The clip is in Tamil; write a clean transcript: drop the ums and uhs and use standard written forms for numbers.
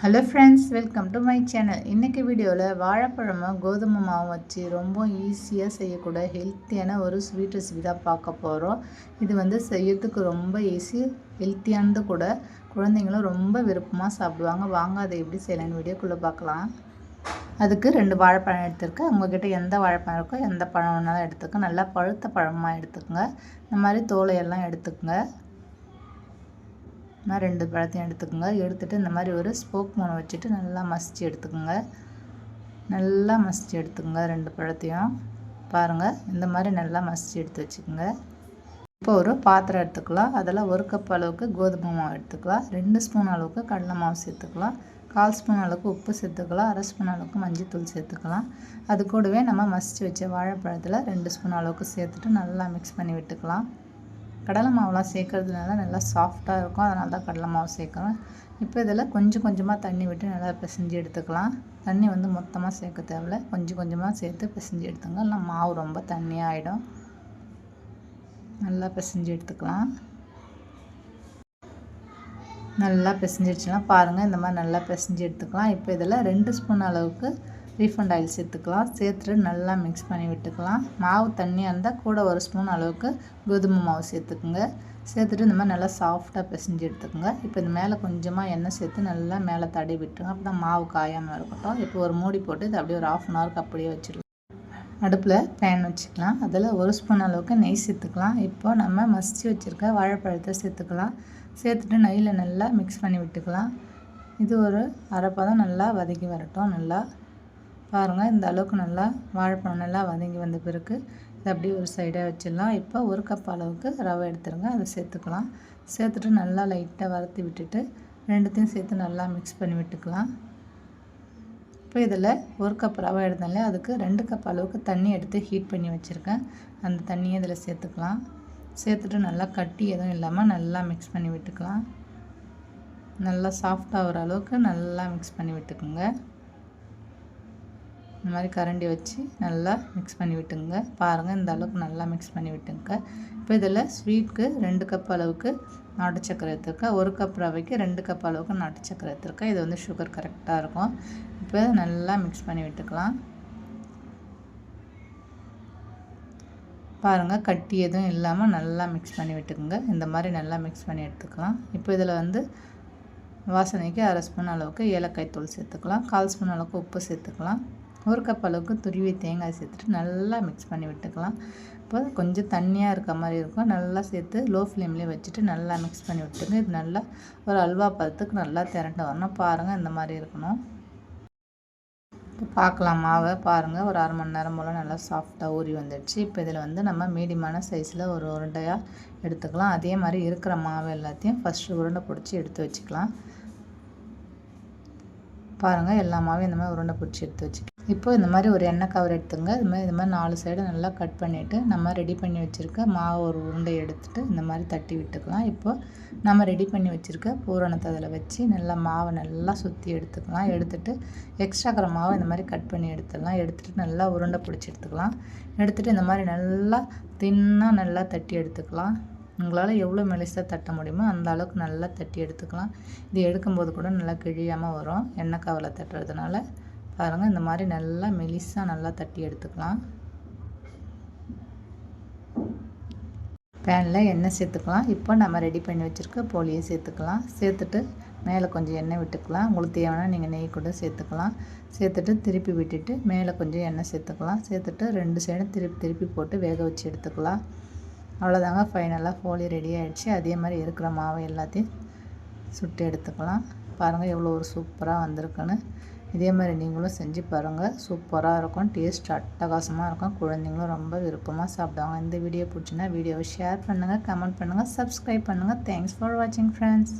Hello friends, welcome to my channel. இன்றைக்கி வீடியோவில் வாழைப்பழமும் கோதுமை மாவும் வச்சு ரொம்ப ஈஸியாக செய்யக்கூட ஹெல்த்தியான ஒரு ஸ்வீட் ரெசிபி தான் பார்க்க போகிறோம். இது செய்யறதுக்கு ரொம்ப ஈஸி, ஹெல்த்தியானது கூட. குழந்தைங்களும் ரொம்ப விருப்பமாக சாப்பிடுவாங்க. வாங்க அதை எப்படி செய்யலான்னு வீடியோக்குள்ளே பார்க்கலாம். அதுக்கு 2 வாழைப்பழம் எடுத்துருக்கேன். உங்கள்கிட்ட எந்த வாழைப்பழம் இருக்கோ எந்த பழம் வேணாலும் எடுத்துக்கோங்க. நல்லா பழுத்த பழமாக எடுத்துக்கோங்க. இந்த மாதிரி தோலையெல்லாம் எடுத்துக்கோங்க. நான் 2 பழத்தையும் எடுத்துக்கோங்க. எடுத்துகிட்டு இந்த மாதிரி ஒரு ஸ்போக் மூணு வச்சுட்டு நல்லா மசிச்சு எடுத்துக்கோங்க. நல்லா மசிச்சு எடுத்துக்கோங்க 2 பழத்தையும். பாருங்கள், இந்த மாதிரி நல்லா மசிச்சு எடுத்து வச்சுக்கோங்க. இப்போ ஒரு பாத்திரம் எடுத்துக்கலாம். அதில் 1 கப் அளவுக்கு கோதுமை மாவு எடுத்துக்கலாம். 2 ஸ்பூன் அளவுக்கு கடலை மாவு சேர்த்துக்கலாம். 1/4 ஸ்பூன் அளவுக்கு உப்பு சேர்த்துக்கலாம். 1/2 ஸ்பூன் அளவுக்கு மஞ்சள்தூள் சேர்த்துக்கலாம். அது கூடவே நம்ம மசிச்சு வச்ச வாழைப்பழத்தில் 2 ஸ்பூன் அளவுக்கு சேர்த்துட்டு நல்லா மிக்ஸ் பண்ணி விட்டுக்கலாம். கடலை மாவுலாம் சேர்க்கறதுனால நல்லா சாஃப்டாக இருக்கும். அதனால தான் கடலை மாவு சேர்க்குறேன். இப்போ இதில் கொஞ்சம் கொஞ்சமாக தண்ணி விட்டு நல்லா பிசைஞ்சு எடுத்துக்கலாம். தண்ணி மொத்தமாக சேர்க்க தேவையில்ல, கொஞ்சம் கொஞ்சமாக சேர்த்து பிசைஞ்சு எடுத்துங்க. இல்லை மாவு ரொம்ப தண்ணியாக ஆகிடும். நல்லா பிசைஞ்சு எடுத்துக்கலாம். நல்லா பிசைஞ்சிடுச்சுன்னா பாருங்கள், இந்த மாதிரி நல்லா பிசைஞ்சு எடுத்துக்கலாம். இப்போ இதில் 2 ஸ்பூன் அளவுக்கு ரீஃபண்ட் ஆயில் சேர்த்துக்கலாம். சேர்த்துட்டு நல்லா மிக்ஸ் பண்ணி விட்டுக்கலாம். மாவு தண்ணியாக இருந்தால் கூட 1 ஸ்பூன் அளவுக்கு கோதுமை மாவு சேர்த்துக்குங்க. சேர்த்துட்டு இந்த மாதிரி நல்லா சாஃப்டாக பிசைஞ்சு எடுத்துக்கோங்க. இப்போ இது மேலே கொஞ்சமாக எண்ணெய் சேர்த்து நல்லா மேலே தடவி விட்டுருங்க. அப்போ தான் மாவு காயாமல் இருக்கட்டும். இப்போ ஒரு மூடி போட்டு இது அப்படியே ஒரு 1/2 ஹவருக்கு அப்படியே வச்சிடலாம். அடுப்பில் பேன் வச்சுக்கலாம். அதில் 1 ஸ்பூன் அளவுக்கு நெய் சேர்த்துக்கலாம். இப்போ நம்ம மசிச்சு வச்சுருக்க வாழைப்பழத்தை சேர்த்துக்கலாம். சேர்த்துட்டு நெய்யில் நல்லா மிக்ஸ் பண்ணி விட்டுக்கலாம். இது ஒரு அரைப்பதம் நல்லா வதக்கி வரட்டும். நல்லா பாருங்கள், இந்த அளவுக்கு நல்லா வாழைப்பழம் நல்லா வதங்கி வந்த பிறகு இதை அப்படியே ஒரு சைடாக வச்சிடலாம். இப்போ 1 கப் அளவுக்கு ரவை எடுத்துருங்க. அதை சேர்த்துக்கலாம். சேர்த்துட்டு நல்லா லைட்டாக வறுத்து விட்டுட்டு 2த்தையும் சேர்த்து நல்லா மிக்ஸ் பண்ணி விட்டுக்கலாம். இப்போ இதில் 1 கப் ரவை எடுத்தாலே அதுக்கு 2 கப் அளவுக்கு தண்ணி எடுத்து ஹீட் பண்ணி வச்சுருக்கேன். அந்த தண்ணியை இதில் சேர்த்துக்கலாம். சேர்த்துட்டு நல்லா கட்டி எதுவும் இல்லாமல் நல்லா மிக்ஸ் பண்ணி விட்டுக்கலாம். நல்லா சாஃப்டாக வர அளவுக்கு நல்லா மிக்ஸ் பண்ணி விட்டுக்குங்க. இந்த மாதிரி கரண்டி வச்சு நல்லா மிக்ஸ் பண்ணி விட்டுங்க. பாருங்கள், இந்த அளவுக்கு நல்லா மிக்ஸ் பண்ணி விட்டுங்க. இப்போ இதில் ஸ்வீட்டுக்கு 2 கப் அளவுக்கு நாட்டு சக்கரை எடுத்துருக்கேன். 1 கப் ரவைக்கு 2 கப் அளவுக்கு நாட்டு சக்கரை எடுத்துருக்கேன். இது சுகர் கரெக்டாக இருக்கும். இப்போ நல்லா மிக்ஸ் பண்ணி விட்டுக்கலாம். பாருங்கள், கட்டி எதுவும் இல்லாமல் நல்லா மிக்ஸ் பண்ணி விட்டுக்குங்க. இந்த மாதிரி நல்லா மிக்ஸ் பண்ணி எடுத்துக்கலாம். இப்போ இதில் வாசனைக்கு 1/2 ஸ்பூன் அளவுக்கு ஏலக்காய் தூள் சேர்த்துக்கலாம். 1/4 ஸ்பூன் அளவுக்கு உப்பு சேர்த்துக்கலாம். 1 கப் அளவுக்கு துருவி தேங்காய் சேர்த்துட்டு நல்லா மிக்ஸ் பண்ணி விட்டுக்கலாம். இப்போ கொஞ்சம் தண்ணியாக இருக்க மாதிரி இருக்கும். நல்லா சேர்த்து லோ ஃப்ளேம்லேயே வச்சுட்டு நல்லா மிக்ஸ் பண்ணி விட்டுங்க. இது நல்லா ஒரு அல்வா பதத்துக்கு நல்லா திரண்டு வரணும். பாருங்கள், இந்த மாதிரி இருக்கணும். இப்போ பார்க்கலாம் மாவை. பாருங்கள், ஒரு 1/2 மணி நேரம் போல் நல்லா சாஃப்டாக ஊறி வந்துடுச்சு. இப்போ இதில் நம்ம மீடியமான சைஸில் ஒரு உருண்டையாக எடுத்துக்கலாம். அதே மாதிரி இருக்கிற மாவு எல்லாத்தையும் ஃபஸ்ட்டு உருண்டை பிடிச்சி எடுத்து வச்சுக்கலாம். பாருங்கள், எல்லா மாவையும் இந்த மாதிரி உருண்டை பிடிச்சி எடுத்து வச்சுக்கலாம். இப்போ இந்த மாதிரி ஒரு எண்ணெய் கவர் எடுத்துங்க. இது மாதிரி 4 சைடு நல்லா கட் பண்ணிவிட்டு நம்ம ரெடி பண்ணி வச்சுருக்க மாவு ஒரு உருண்டை எடுத்துகிட்டு இந்த மாதிரி தட்டி விட்டுக்கலாம். இப்போ நம்ம ரெடி பண்ணி வச்சுருக்க பூரணத்தை அதில் வச்சு நல்லா மாவை நல்லா சுற்றி எடுத்துக்கலாம். எடுத்துகிட்டு எக்ஸ்ட்ரா இருக்கிற மாவை இந்த மாதிரி கட் பண்ணி எடுத்துடலாம். எடுத்துகிட்டு நல்லா உருண்டை பிடிச்சி எடுத்துக்கலாம். எடுத்துகிட்டு இந்த மாதிரி நல்லா தின்னாக நல்லா தட்டி எடுத்துக்கலாம். உங்களால் எவ்வளோ மெலிசாக தட்ட முடியுமோ அந்த அளவுக்கு நல்லா தட்டி எடுத்துக்கலாம். இது எடுக்கும்போது கூட நல்லா கிழியாமல் வரும், எண்ணெய் கவரில் தட்டுறதுனால. பாருங்கள், இந்த மாதிரி நல்லா மெலிசாக நல்லா தட்டி எடுத்துக்கலாம். பேனில் எண்ணெய் சேர்த்துக்கலாம். இப்போ நம்ம ரெடி பண்ணி வச்சுருக்க போலியை சேர்த்துக்கலாம். சேர்த்துட்டு மேலே கொஞ்சம் எண்ணெய் விட்டுக்கலாம். உங்களுக்கு தேவைன்னா நீங்கள் நெய் கூட சேர்த்துக்கலாம். சேர்த்துட்டு திருப்பி விட்டுட்டு மேலே கொஞ்சம் எண்ணெய் சேர்த்துக்கலாம். சேர்த்துட்டு 2 சைடும் திருப்பி போட்டு வேக வச்சு எடுத்துக்கலாம். அவ்வளோதாங்க, ஃபைனலாக போலி ரெடி ஆகிடுச்சு. அதே மாதிரி இருக்கிற மாவை எல்லாத்தையும் சுட்டு எடுத்துக்கலாம். பாருங்கள், எவ்வளோ ஒரு சூப்பராக வந்திருக்குன்னு. இதே மாதிரி நீங்களும் செஞ்சு பாருங்கள். சூப்பராக இருக்கும், டேஸ்ட் அட்டகாசமாக இருக்கும். குழந்தைங்களும் ரொம்ப விருப்பமாக சாப்பிடுவாங்க. இந்த வீடியோ பிடிச்சின்னா வீடியோவை ஷேர் பண்ணுங்கள், கமெண்ட் பண்ணுங்கள், சப்ஸ்கிரைப் பண்ணுங்கள். தேங்க்ஸ் ஃபார் வாட்சிங் ஃப்ரெண்ட்ஸ்.